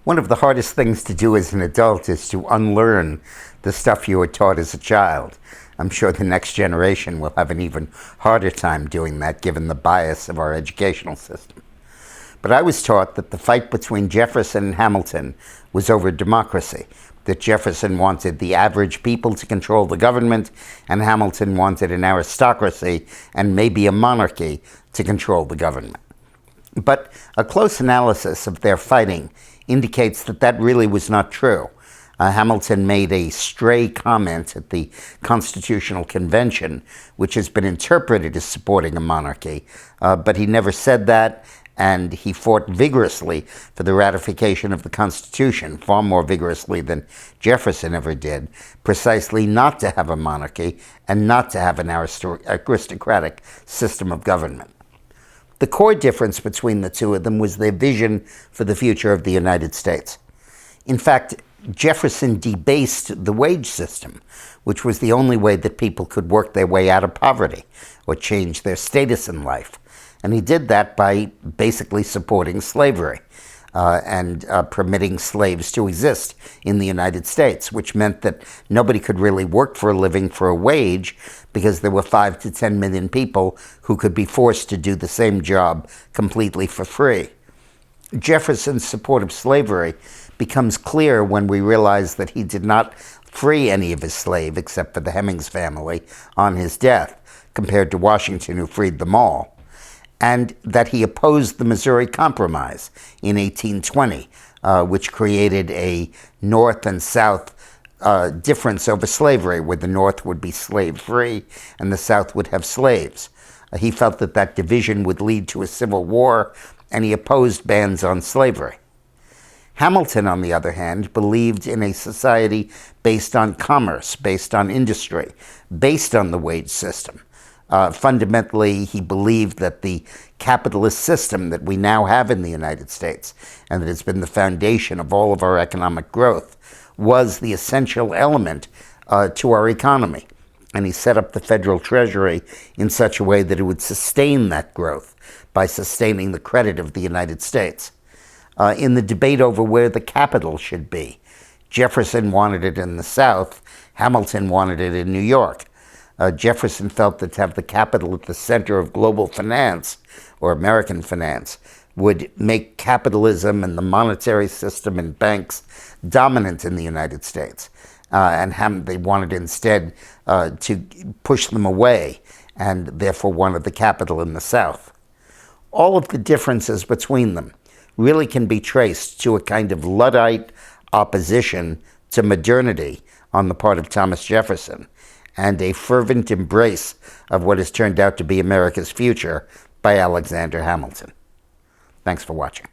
One of the hardest things to do as an adult is to unlearn the stuff you were taught as a child. I'm sure the next generation will have an even harder time doing that, given the bias of our educational system. But I was taught that the fight between Jefferson and Hamilton was over democracy, that Jefferson wanted the average people to control the government, and Hamilton wanted an aristocracy and maybe a monarchy to control the government. But a close analysis of their fighting indicates that that really was not true. Hamilton made a stray comment at the Constitutional Convention, which has been interpreted as supporting a monarchy, but he never said that, and he fought vigorously for the ratification of the Constitution, far more vigorously than Jefferson ever did, precisely not to have a monarchy and not to have an aristocratic system of government. The core difference between the two of them was their vision for the future of the United States. In fact, Jefferson debased the wage system, which was the only way that people could work their way out of poverty or change their status in life. And he did that by basically supporting slavery and permitting slaves to exist in the United States, which meant that nobody could really work for a living for a wage because there were 5 to 10 million people who could be forced to do the same job completely for free. Jefferson's support of slavery becomes clear when we realize that he did not free any of his slaves, except for the Hemings family, on his death, compared to Washington, who freed them all, and that he opposed the Missouri Compromise in 1820, which created a North and South difference over slavery, where the North would be slave-free and the South would have slaves. He felt that that division would lead to a civil war, and he opposed bans on slavery. Hamilton, on the other hand, believed in a society based on commerce, based on industry, based on the wage system. Fundamentally, he believed that the capitalist system that we now have in the United States, and that has been the foundation of all of our economic growth, was the essential element to our economy. And he set up the federal treasury in such a way that it would sustain that growth by sustaining the credit of the United States. In the debate over where the capital should be, Jefferson wanted it in the South, Hamilton wanted it in New York. Jefferson felt that to have the capital at the center of global finance, or American finance, would make capitalism and the monetary system and banks dominant in the United States. And they wanted instead to push them away, and therefore wanted the capital in the South. All of the differences between them really can be traced to a kind of Luddite opposition to modernity on the part of Thomas Jefferson, and a fervent embrace of what has turned out to be America's future by Alexander Hamilton. Thanks for watching.